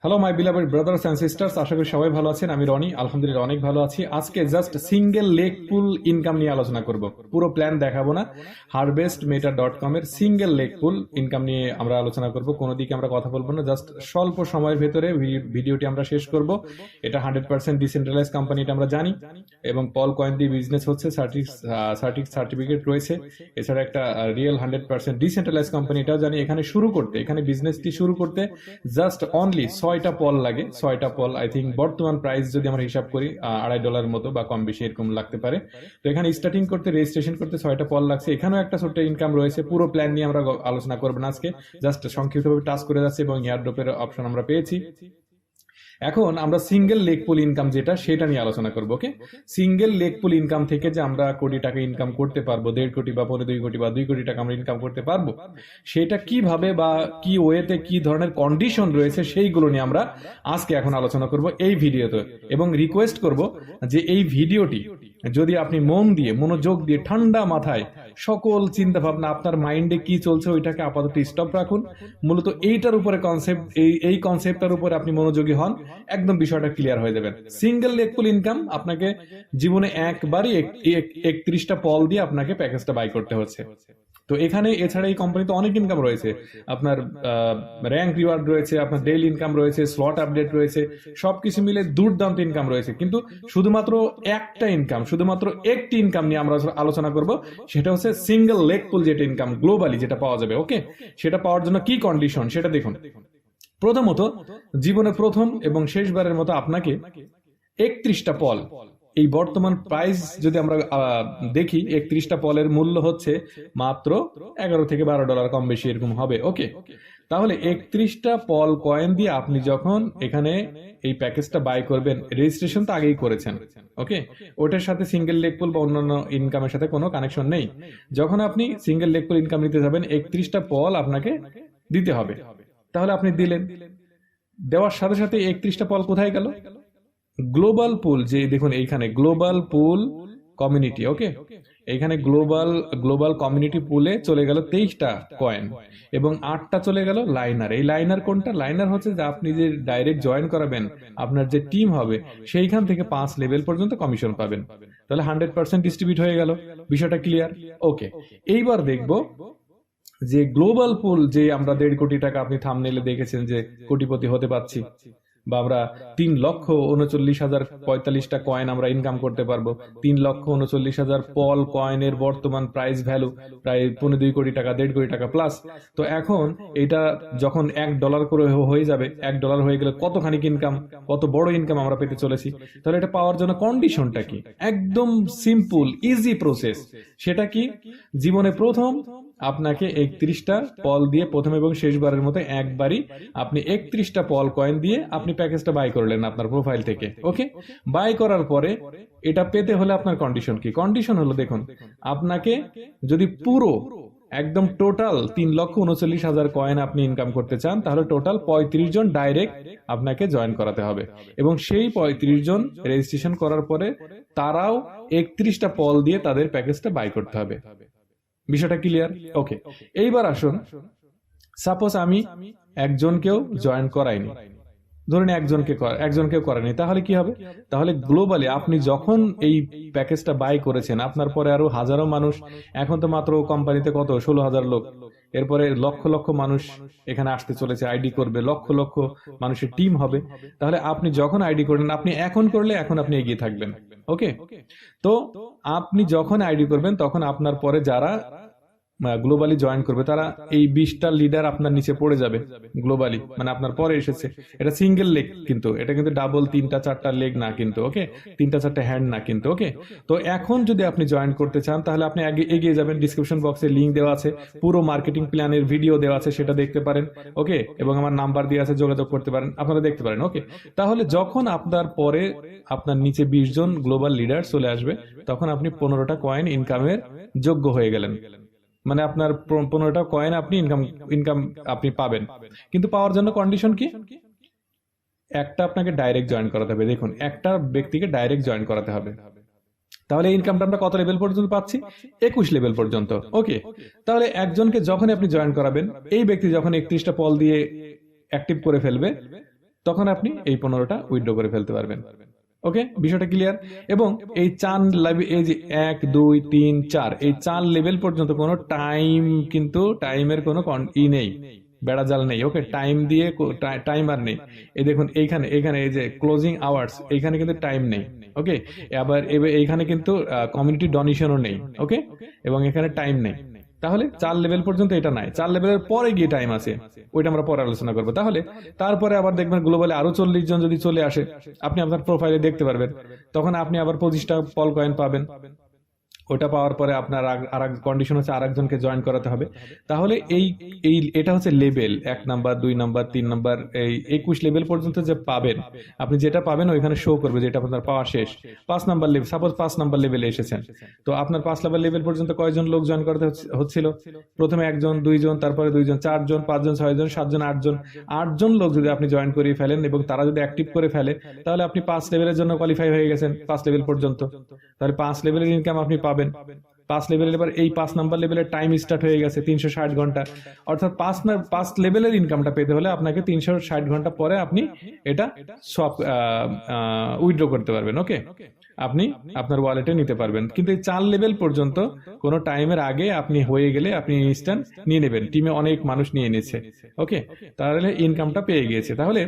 Hello my beloved brothers and sisters, আশা করি সবাই ভালো আছেন। আমি রনি, আলহামদুলিল্লাহ অনেক ভালো আছি। আজকে জাস্ট সিঙ্গেল লেগ পুল ইনকাম নিয়ে আলোচনা করব, পুরো প্ল্যান দেখাবো না। harvestmeta.com এর সিঙ্গেল লেগ পুল ইনকাম নিয়ে আমরা আলোচনা করব, কোনো দিকে আমরা কথা বলবো না। জাস্ট স্বল্প সময়ের ভেতরে ভিডিওটি আমরা শেষ করব। এটা 100% ডিসেন্ট্রালাইজ কোম্পানি, এটা আমরা জানি, এবং পল কয়েন দিয়ে বিজনেস হচ্ছে, সার্টিফিকেট রয়েছে। এছাড়া একটা রিয়েল 100% ডিসেন্ট্রালাইজ কোম্পানি, এটাও জানি। এখানে বিজনেসটি শুরু করতে জাস্ট অনলি 6টা পল লাগে। 6টা পল, আই থিঙ্ক বর্তমান প্রাইস যদি আমরা হিসাব করি $2.5 মতো বা কম বেশি এরকম লাগতে পারে। তো এখানে স্টার্টিং করতে, রেজিস্ট্রেশন করতে 6টা পল লাগছে। এখানেও একটা ছোট্ট ইনকাম রয়েছে। পুরো প্ল্যান নিয়ে আমরা আলোচনা করবো না আজকে, জাস্ট সংক্ষিপ্তভাবে টাচ করে যাচ্ছে, এবং এয়ারড্রপের অপশন আমরা পেয়েছি। এখন আমরা সিঙ্গেল লেগ পুল ইনকাম যেটা, সেটা নিয়ে আলোচনা করবো। ওকে, সিঙ্গেল লেগ পুল ইনকাম থেকে যে আমরা কোটি টাকা ইনকাম করতে পারবো, 1.5 কোটি বা 2 কোটি বা 2 কোটি টাকা আমরা ইনকাম করতে পারবো, সেটা কিভাবে বা কি ওয়েতে, কি ধরনের কন্ডিশন রয়েছে, সেইগুলো নিয়ে আমরা আজকে এখন আলোচনা করব এই ভিডিওতে। এবং রিকোয়েস্ট করব যে এই ভিডিওটি যদি আপনি মন দিয়ে, মনোযোগ দিয়ে, ঠান্ডা মাথায় সকল চিন্তা ভাবনা, আপনার মাইন্ডে কি চলছে ওইটাকে আপাতত স্টপ রাখুন। মূলত এইটার উপরে কনসেপ্ট, এই কনসেপ্টটার উপরে আপনি মনোযোগী হন, একদম বিষয়টা ক্লিয়ার হয়ে যাবেন। সিঙ্গেল লেগ পুল ইনকাম আপনাকে জীবনে একবারই 31টা পল দিয়ে আপনাকে প্যাকেজটা বাই করতে হচ্ছে। তো এখানে এছাড়া এই কোম্পানিতে অনেক ইনকাম রয়েছে। আপনার র্যাঙ্ক রিওয়ার্ড রয়েছে, আপনার ডেইলি ইনকাম রয়েছে, স্লট আপডেট রয়েছে, সবকিছু মিলে দুর্দান্ত ইনকাম রয়েছে। কিন্তু শুধুমাত্র একটি ইনকাম নিয়ে আমরা আলোচনা করব, সেটা হচ্ছে সিঙ্গেল লেগ পুল, যেটা ইনকাম গ্লোবালি যেটা পাওয়া যাবে। ওকে, সেটা পাওয়ার জন্য কি কন্ডিশন সেটা দেখুন। প্রথমত, জীবনে প্রথম এবং শেষবারের মতো আপনাকে 31টা পল, এই বর্তমান প্রাইস যদি আমরা দেখি, 31টা পলের মূল্য হচ্ছে মাত্র $11 থেকে $12, কম বেশি এরকম হবে। ওকে, তাহলে 31টা পল কয়েন দিয়ে আপনি যখন এখানে এই প্যাকেজটা বাই করবেন, রেজিস্ট্রেশন তো আগেই করেছেন। ওকে, ওটার সাথে সিঙ্গেল লেগ পুল বা অন্যান্য ইনকামের সাথে কোনো কানেকশন নেই। যখন আপনি সিঙ্গেল লেগ পুল ইনকাম নিতে যাবেন, 31টা পল আপনাকে দিতে হবে। তাহলে আপনি দিলেন, দেওয়ার সাথে সাথে 31টা পল কোথায় গেল? গ্লোবাল পুল, যে দেখুন এইখানে গ্লোবাল পুল কমিউনিটি। ওকে, এইখানে গ্লোবাল কমিউনিটি পুলে চলে গেল 23টা কয়েন, এবং 8টা চলে গেল লাইনার। এই লাইনার কোনটা? লাইনার হচ্ছে যে আপনি যে ডাইরেক্ট জয়েন করাবেন, আপনার যে টিম হবে, সেইখান থেকে 5 লেভেল পর্যন্ত কমিশন পাবেন। তাহলে 100% ডিস্ট্রিবিউট হয়ে গেল। বিষয়টা ক্লিয়ার? ওকে, এইবার দেখবো যে গ্লোবাল পুল, যে আমরা 1.5 কোটি টাকা, আপনি থাম্বনেইলে দেখেছেন যে কোটিপতি হতে পারছি, বা আমরা 3,39,045টা কয়েন আমরা ইনকাম করতে পারবো। 3,39,000 পল কয়েনের বর্তমান প্রাইস ভ্যালু প্রায় 2.5 কোটি টাকা, 1.5 কোটি টাকা প্লাস। তো এখন এটা যখন $1 করে হয়ে যাবে, $1 হয়ে গেলে কতখানি ইনকাম, কত বড় ইনকাম আমরা পেতে চলেছি। তাহলে এটা পাওয়ার জন্য কন্ডিশনটা কি? একদম সিম্পল, ইজি প্রসেস। সেটা কি? জীবনে প্রথম আপনাকে 31টা পল দিয়ে, প্রথম এবং শেষবারের মতো একবারই আপনি 31টা পল কয়েন দিয়ে আপনি প্যাকেজটা বাই করলেন আপনার প্রোফাইল থেকে। ওকে, বাই করার পরে এটা পেতে হলে আপনার কন্ডিশন কি? কন্ডিশন হলো, দেখুন, আপনাকে যদি পুরো একদম টোটাল 3,39,000 কয়েন আপনি ইনকাম করতে চান, তাহলে টোটাল 35 জন ডাইরেক্ট আপনাকে জয়েন করাতে হবে, এবং সেই 35 জন রেজিস্ট্রেশন করার পরে তারাও 31টা পল দিয়ে তাদের প্যাকেজটা বাই করতে হবে। বিষয়টা ক্লিয়ার? ওকে, এইবার আসুন, সাপোজ আমি একজনকেও জয়েন করাইনি, ধরুন একজনকেও করায়নি, তাহলে কি হবে? তাহলে গ্লোবালি আপনি যখন এই প্যাকেজটা বাই করেছেন, আপনার পরে আরো হাজারো মানুষ, এখন তো মাত্র কোম্পানিতে কত 16,000 লোক, এরপরে লক্ষ লক্ষ মানুষ এখানে আসতে চলেছে, আইডি করবে, লক্ষ লক্ষ মানুষের টিম হবে। তাহলে আপনি যখন আইডি করলেন, আপনি এখন করলে এখন আপনি এগিয়ে থাকবেন। ওকে, তো আপনি যখন আইডি করবেন, তখন আপনার পরে যারা গ্লোবালি জয়েন করবে, তারা এই 20টা লিডার আপনার নিচে পড়ে যাবে গ্লোবালি, মানে আপনার পরে এসেছে। এটা সিঙ্গেল লেগ, কিন্তু এটা কিন্তু ডাবল 3টা-4টা লেগ না কিন্তু। ওকে, 3টা-4টা হ্যান্ড না কিন্তু। ওকে, তো এখন যদি আপনি জয়েন করতে চান, তাহলে আপনি আগে এগিয়ে যাবেন। ডিসক্রিপশন বক্সে লিঙ্ক দেওয়া আছে, পুরো মার্কেটিং প্ল্যানের ভিডিও দেওয়া আছে, সেটা দেখতে পারেন। ওকে, এবং আমার নাম্বার দিয়ে আছে, যোগাযোগ করতে পারেন, আপনারা দেখতে পারেন। ওকে, তাহলে যখন আপনার পরে আপনার নিচে 20 জন গ্লোবাল লিডার চলে আসবে, তখন আপনি 15টা কয়েন ইনকামের যোগ্য হয়ে গেলেন। মানে আপনার 15টা কয়েন আপনি ইনকাম আপনি পাবেন। কিন্তু পাওয়ার জন্য কন্ডিশন কি? একটা আপনাকে ডাইরেক্ট জয়েন করাতে হবে। দেখুন, একটা ব্যক্তিকে ডাইরেক্ট জয়েন করাতে হবে। তাহলে ইনকামটা আমরা কত লেভেল পর্যন্ত পাচ্ছি? 21 লেভেল পর্যন্ত। ওকে, তাহলে একজনকে যখন আপনি জয়েন করাবেন, এই ব্যক্তি যখন 31টা পল দিয়ে অ্যাক্টিভ করে ফেলবে, তখন আপনি এই 15টা উইথড্র করে ফেলতে পারবেন। ওকে, বিষয়টা ক্লিয়ার। এবং এই 4 লেভেল, এই যে 1 2 3 4, এই 4 লেভেল পর্যন্ত কোনো টাইম, কিন্তু টাইমের কোনো নেই, বেড়াজাল নেই। ওকে, টাইম দিয়ে টাইমার নেই। এই দেখুন এইখানে এখানে এই যে ক্লোজিং আওয়ার্স, এইখানে কিন্তু টাইম নেই। ওকে, আবার এইখানে কিন্তু কমিউনিটি ডোনেশনও নেই। ওকে, এবং এখানে টাইম নেই। তাহলে 4 লেভেল পর্যন্ত এটা নাই, 4 লেভেলের পরে গিয়ে টাইম আছে, ওইটা আমরা পরে আলোচনা করবো। তাহলে তারপরে আবার দেখবেন গ্লোবালে আরো 40 জন যদি চলে আসে, আপনি আপনার প্রোফাইলে দেখতে পারবেন, তখন আপনি আবার 25টা পল কয়েন পাবেন। ওটা পাওয়ার পরে আপনার আর এক কন্ডিশন হচ্ছে আরেকজনকে জয়েন করাতে হবে। তাহলে এই এই এটা হচ্ছে লেভেল 1 নাম্বার 2 নাম্বার 3 নাম্বার, এই 21 লেভেল পর্যন্ত যে পাবেন, আপনি যেটা পাবেন ওইখানে শো করবে যেটা আপনার পাওয়া শেষ। 5 নাম্বার লেভেল, সাপোজ 5 নাম্বার লেভেলে এসেছেন, তো আপনার 5 নাম্বার লেভেল পর্যন্ত কয়জন লোক জয়েন করতে হচ্ছিল? প্রথমে 1 জন, 2 জন, তারপরে 2 জন, 4 জন, 5 জন, 6 জন, 7 জন, 8 জন, 8 জন লোক যদি আপনি জয়েন করিয়ে ফেলেন এবং তারা যদি অ্যাক্টিভ করে ফেলে, তাহলে আপনি 5 লেভেলের জন্য কোয়ালিফাই হয়ে গেছেন, 5 লেভেল পর্যন্ত। তাহলে 5 লেভেলের ইনকাম আপনি পাবেন। 5 লেভেলের, এবার এই 5 নাম্বার লেভেলের টাইম স্টার্ট হয়ে গেছে 360 ঘন্টা, অর্থাৎ 5 লেভেলের ইনকামটা পেতে হলে আপনাকে 360 ঘন্টা পরে আপনি এটা সব উইথড্র করতে পারবেন। ওকে, আপনি আপনার ওয়ালেটে নিতে পারবেন। কিন্তু এই 4 লেভেল পর্যন্ত কোনো টাইমের আগে আপনি হয়ে গেলে আপনি ইনস্ট্যান্ট নিয়ে নেবেন। টিমে অনেক মানুষ নিয়ে নিচ্ছে। ওকে, তাহলে ইনকামটা পেয়ে গিয়েছে। তাহলে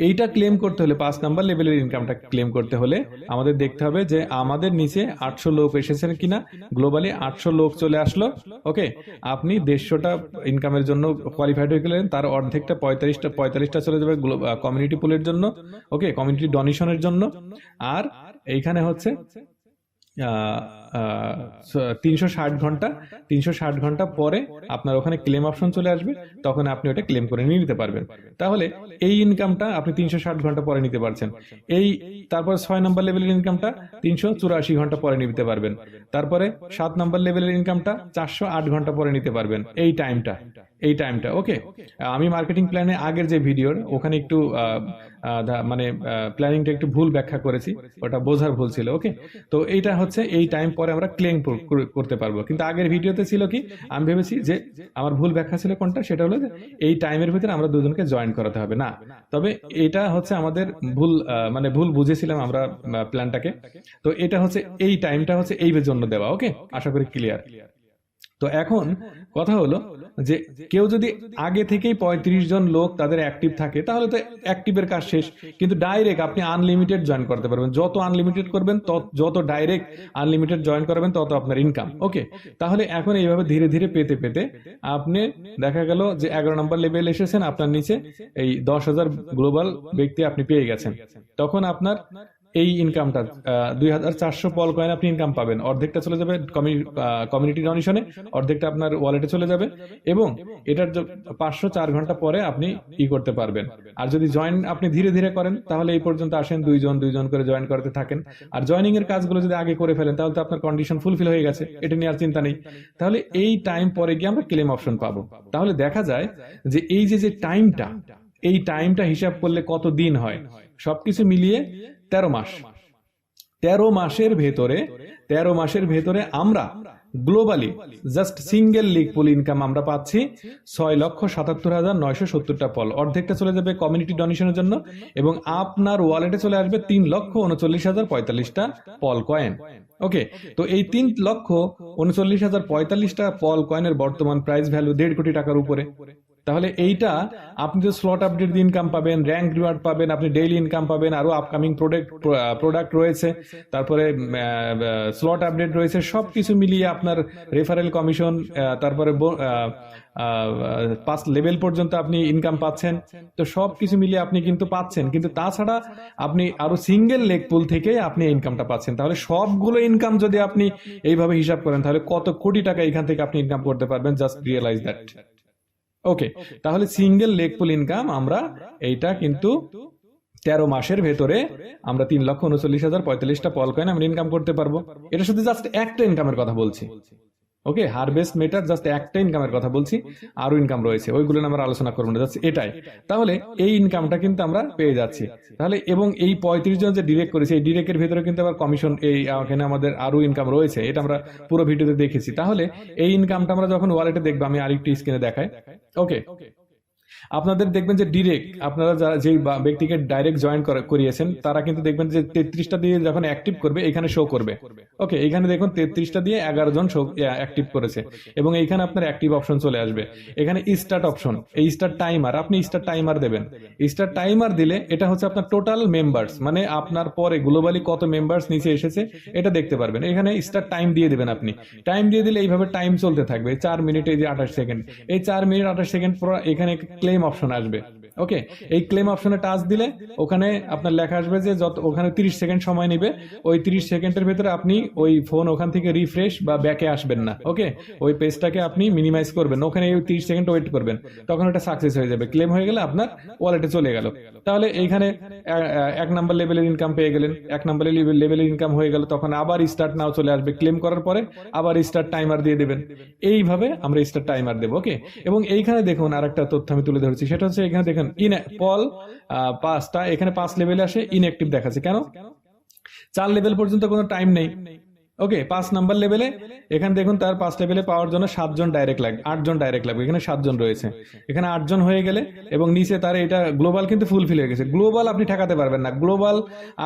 এইটা ক্লেম করতে হলে, 5 নাম্বার লেভেলের ইনকামটা ক্লেম করতে হলে আমাদের দেখতে হবে যে আমাদের নিচে 800 লোক এসেছেন কিনা। গ্লোবালি 800 লোক চলে আসলো। ওকে, আপনি 150টা ইনকামের জন্য কোয়ালিফাইড হয়ে গেলেন, তার অর্ধেকটা 45টা চলে যাবে কমিউনিটি পুলের জন্য। ওকে, কমিউনিটি ডোনেশনের জন্য। আর এইখানে হচ্ছে 360 ঘন্টা পরে আপনার ওখানে ক্লেম অপশন চলে আসবে, তখন আপনি ওটা ক্লেম করে নিয়ে নিতে পারবেন। তাহলে এই ইনকামটা আপনি 360 ঘন্টা পরে নিতে পারছেন। তারপর 6 নাম্বার লেভেলের ইনকামটা 384 ঘন্টা পরে নিতে পারবেন। তারপরে 7 নাম্বার লেভেলের ইনকামটা 408 ঘন্টা পরে নিতে পারবেন। এই টাইমটা। ওকে, আমি মার্কেটিং প্ল্যানে আগের যে ভিডিওর ওখানে একটু মানে প্ল্যানিংটা একটু ভুল ব্যাখ্যা করেছি, ওটা বোঝার ভুল ছিল। ওকে, তো এইটা হচ্ছে এই টাইম পরে আমরা ক্লেম করতে পারবো। কিন্তু আগের ভিডিওতে ছিল কি, আমি ভেবেছি যে আমার ভুল ব্যাখ্যা ছিল কোনটা, সেটা হলো যে এই টাইমের ভিতরে আমরা দুজনকে জয়েন করাতে হবে না। তবে এটা হচ্ছে আমাদের ভুল, মানে ভুল বুঝেছিলাম আমরা প্ল্যানটাকে। তো এটা হচ্ছে এই টাইমটা হচ্ছে এই জন্য দেওয়া। ওকে, আশা করি ক্লিয়ার। তো এখন কথা হলো যে কেউ যদি আগে থেকেই 35 জন লোক তাদের অ্যাক্টিভ থাকে, তাহলে তো অ্যাক্টিভের কাজ শেষ। কিন্তু ডাইরেক্ট আপনি আনলিমিটেড জয়েন করতে পারবেন। যত আনলিমিটেড করবেন, যত ডাইরেক্ট আনলিমিটেড জয়েন করবেন, তত আপনার ইনকাম। ওকে, তাহলে এখন এইভাবে ধীরে ধীরে পেতে পেতে আপনি দেখা গেল যে 11 নম্বর লেভেল এসেছেন, আপনার নিচে এই 10,000 গ্লোবাল ব্যক্তি আপনি পেয়ে গেছেন। তখন আপনার এই ইনকামটা 2400 পল কয়েন আপনি ইনকাম পাবেন। অর্ধেকটা চলে যাবে কমিউনিটি ডোনেশনে, অর্ধেকটা আপনার ওয়ালেটে চলে যাবে, এবং এটার 504 ঘন্টা পরে আপনি করতে পারবেন। আর যদি জয়েন আপনি ধীরে ধীরে করেন, তাহলে এই পর্যন্ত আসেন 2 জন করে জয়েন করতে থাকেন। আর জয়েনিং এর কাজগুলো যদি আগে করে ফেলেন, তাহলে তো আপনার কন্ডিশন ফুলফিল হয়ে গেছে, এটা নিয়ে আর চিন্তা নেই। তাহলে এই টাইম পরে গিয়ে আমরা ক্লেম অপশন পাবো। তাহলে দেখা যায় যে এই যে টাইমটা হিসাব করলে কত দিন হয়, সবকিছু মিলিয়ে 13 মাস। 13 মাসের ভেতরে আমরা গ্লোবালি জাস্ট সিঙ্গেল লিগ পুল ইনকাম আমরা পাচ্ছি 6,77,970টা পল। অর্ধেকটা চলে যাবে কমিউনিটি ডোনেশনের জন্য, এবং আপনার ওয়ালেটে চলে আসবে 3,39,045টা পল কয়েন। ওকে, তো এই 3,39,045টা পল কয়েনের বর্তমান প্রাইস ভ্যালু 1.5 কোটি টাকার উপরে। তাহলে এইটা আপনি তো স্লট আপডেট দিয়ে ইনকাম পাবেন, র্যাঙ্ক রিওয়ার্ড পাবেন, আপনি ডেইলি ইনকাম পাবেন, আরো আপকামিং প্রোডাক্ট রয়েছে, তারপরে স্লট আপডেট রয়েছে, সবকিছু মিলিয়ে আপনার রেফারেল কমিশন, তারপরে 5 লেভেল পর্যন্ত আপনি ইনকাম পাচ্ছেন। তো সবকিছু মিলিয়ে আপনি কিন্তু পাচ্ছেন, কিন্তু তাছাড়া আপনি আরো সিঙ্গেল লেগ পুল থেকে আপনি ইনকামটা পাচ্ছেন। তাহলে সবগুলো ইনকাম যদি আপনি এইভাবে হিসাব করেন, তাহলে কত কোটি টাকা এখান থেকে আপনি ইনকাম করতে পারবেন, জাস্ট রিয়েলাইজ দ্যাট। ওকে, তাহলে সিঙ্গেল লেগ পুল ইনকাম আমরা এইটা কিন্তু 13 মাসের ভেতরে আমরা 3,39,045টা পল কয়েন আমরা ইনকাম করতে পারবো। এটা শুধু জাস্ট একটা ইনকামের কথা বলছি। ওকে, হারভেস্ট মেটার জাস্ট একটা ইনকামের কথা বলছি, আরো ইনকাম রয়েছে, ওইগুলো আমরা আলোচনা করবো না, জাস্ট এটাই। তাহলে এই ইনকামটা কিন্তু আমরা পেয়ে যাচ্ছি। তাহলে এবং এই 35 জন যে ডিরেক্ট করেছে, এই ডিরেক্টের ভেতরে কিন্তু আবার কমিশন, এখানে আমাদের আরো ইনকাম রয়েছে, এটা আমরা পুরো ভিডিওতে দেখেছি। তাহলে এই ইনকামটা আমরা যখন ওয়ালেটে দেখবো, আমি আরেকটু স্ক্রিনে দেখাই। ওকে, আপনাদের দেখবেন যে ডিরেক্ট আপনারা যারা যেই ব্যক্তিকে ডাইরেক্ট জয়েন করিয়েছেন তারা কিন্তু দেখবেন যে 33টা দিয়ে যখন অ্যাক্টিভ করবে এখানে শো করবে। ওকে, এখানে দেখুন 33টা দিয়ে 11 জন শো অ্যাক্টিভ করেছে এবং এইখানে আপনার অ্যাক্টিভ অপশন চলে আসবে। এখানে স্টার্ট অপশন, এই স্টার্ট টাইমার, আপনি স্টার্ট টাইমার দেবেন। স্টার্ট টাইমার দিলে এটা হচ্ছে আপনার টোটাল মেম্বার্স, মানে আপনার পরে গ্লোবালি কত মেম্বার্স নিচে এসেছে এটা দেখতে পারবেন। এখানে স্টার্ট টাইম দিয়ে দেবেন। আপনি টাইম দিয়ে দিলে এইভাবে টাইম চলতে থাকবে 4 মিনিট এই যে 28 সেকেন্ড, এই 4 মিনিট 28 সেকেন্ড পর এখানে ক্লেম অপশন আসবে। ওকে, এই ক্লেম অপশনে টাচ দিলে ওখানে আপনার লেখা আসবে যে যত ওখানে 30 সেকেন্ড সময় নেবে, ওই 30 সেকেন্ডের ভিতরে আপনি ওই ফোন ওখান থেকে রিফ্রেশ বা ব্যাকে আসবেন না। ওকে, ওই পেজটাকে আপনি মিনিমাইজ করবেন, ওখানে 30 সেকেন্ড ওয়েট করবেন, তখন এটা সাকসেস হয়ে যাবে। ক্লেম হয়ে গেলে আপনার ওয়ালেটে চলে গেল। তাহলে এইখানে 1 নাম্বার লেভেলের ইনকাম পেয়ে গেলেন, 1 নাম্বার লেভেলের ইনকাম হয়ে গেল, তখন আবার স্টার্ট নাও চলে আসবে। ক্লেম করার পরে আবার স্টার্ট টাইমার দিয়ে দেবেন। এইভাবে আমরা স্টার্ট টাইমার দেবো। ওকে, এবং এইখানে দেখুন আরেকটা তথ্য আমি তুলে ধরেছি, সেটা হচ্ছে এখানে দেখুন পল 5টা, এখানে 5 লেভেলে আসে, ইনঅ্যাক্টিভ দেখাচ্ছে কেন? 4 লেভেল পর্যন্ত কোনো টাইম নেই। ওকে, 5 নাম্বার লেভেলে এখানে দেখুন তার 5 লেভেলে পাওয়ার জন্য 7 জন ডাইরেক্ট লাগবে, 8 জন ডাইরেক্ট লাগবে, এখানে 7 জন রয়েছে, এখানে 8 জন হয়ে গেলে এবং নিচে তার এটা গ্লোবাল কিন্তু ফুলফিল হয়ে গেছে। গ্লোবাল আপনি ঠেকাতে পারবেন না, গ্লোবাল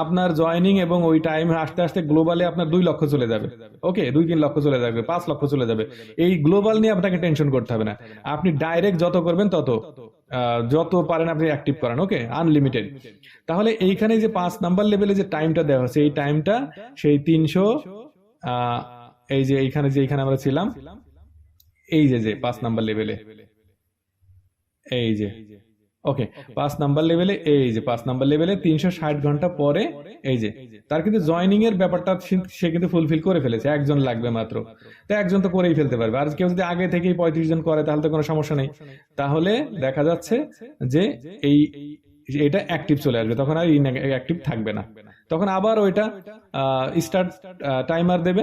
আপনার জয়নিং এবং ওই টাইম আস্তে আস্তে গ্লোবালে আপনার 2 লক্ষ চলে যাবে। ওকে, 2-3 লক্ষ চলে যাবে, 5 লক্ষ চলে যাবে। এই গ্লোবাল নিয়ে আপনাকে টেনশন করতে হবে না, আপনি ডাইরেক্ট যত করবেন তত, যত পারেন আপনি অ্যাক্টিভ করেন। ওকে, আনলিমিটেড। তাহলে এইখানে যে 5 নাম্বার লেভেলে যে টাইমটা দেওয়া হচ্ছে, এই টাইমটা সেই 300, এই যে এইখানে আমরা ছিলাম, এই যে 5 নাম্বার লেভেলে, এই যে ওকে 5 নাম্বার লেভেলে, এই যে 5 নাম্বার লেভেলে 360 ঘন্টা পরে এই যে তার কিন্তু জয়নিং এর ব্যাপারটা সে কিন্তু ফুলফিল করে ফেলেছে। 1 জন লাগবে মাত্র, তো 1 জন তো করেই ফেলতে পারবে। আর কেউ যদি আগে থেকেই 35 জন করে তাহলে তো কোনো সমস্যা নেই। তাহলে দেখা যাচ্ছে যে এই এটা অ্যাক্টিভ চলে আসবে, তখন আর ইনঅ্যাক্টিভ থাকবে না। তখন আবার ওইটা স্টার্ট টাইমার দেবে,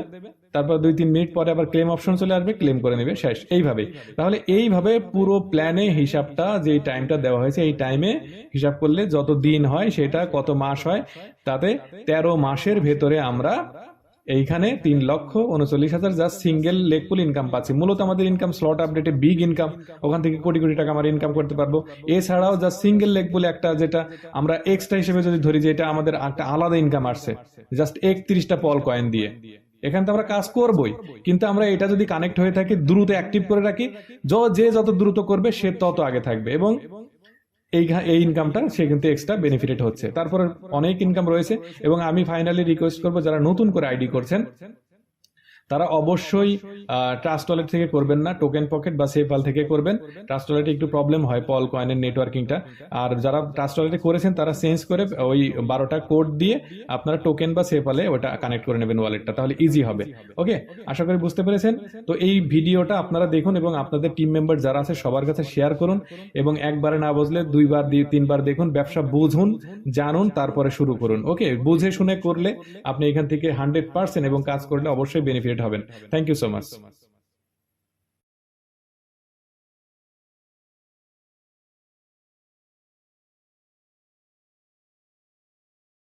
তারপর 2-3 মিনিট পরে আবার ক্লেম অপশন চলে আসবে, ক্লেম করে নেবে, শেষ। এইভাবেই তাহলে এইভাবে পুরো প্ল্যানে হিসাবটা, যে টাইমটা দেওয়া হয়েছে এই টাইমে হিসাব করলে যত দিন হয় সেটা কত মাস হয়, তাতে 13 মাসের ভেতরে আমরা এইখানে 3,39,000 জাস্ট সিঙ্গেল লেগ পুল ইনকাম পাচ্ছি। মূলত আমাদের ইনকাম স্লট আপডেটে বিগ ইনকাম, ওখান থেকে কোটি কোটি টাকা আমরা ইনকাম করতে পারবো। এছাড়াও জাস্ট সিঙ্গেল লেগ পুলে একটা, যেটা আমরা এক্সট্রা হিসেবে যদি ধরি, যে এটা আমাদের একটা আলাদা ইনকাম আসছে জাস্ট 31টা পল কয়েন দিয়ে, এখানে তো আমরা কাজ করবোই, কিন্তু আমরা এটা যদি কানেক্ট হয়ে থাকি, দ্রুত অ্যাক্টিভ করে রাখি, যে যত দ্রুত করবে সে তত আগে থাকবে এবং এই ইনকামটা সে কিন্তু এক্সট্রা বেনিফিটেড হচ্ছে। তারপরে অনেক ইনকাম রয়েছে। এবং আমি ফাইনালি রিকোয়েস্ট করবো, যারা নতুন করে আইডি করছেন তারা অবশ্যই ট্রাস্ট ওয়ালেট থেকে করবেন না, টোকেন পকেট বা সেফাল থেকে করবেন। ট্রাস্ট ওয়ালেটে একটু প্রবলেম হয় পল কয়েনের নেটওয়ার্কিংটা। আর যারা ট্রাস্ট ওয়ালেটে করেছেন তারা চেঞ্জ করে ওই 12টা কোড দিয়ে আপনারা টোকেন বা সেফালে ওটা কানেক্ট করে নেবেন ওয়ালেটটা, তাহলে ইজি হবে। ওকে, আশা করি বুঝতে পেরেছেন। তো এই ভিডিওটা আপনারা দেখুন এবং আপনাদের টিম মেম্বার যারা আছে সবার কাছে শেয়ার করুন, এবং একবারে না বুঝলে 2বার 3বার দেখুন, ব্যবসা বুঝুন, জানুন, তারপরে শুরু করুন। ওকে, বুঝে শুনে করলে আপনি এখান থেকে 100% এবং কাজ করলে অবশ্যই বেনিফিট হবেন। Thank you so much.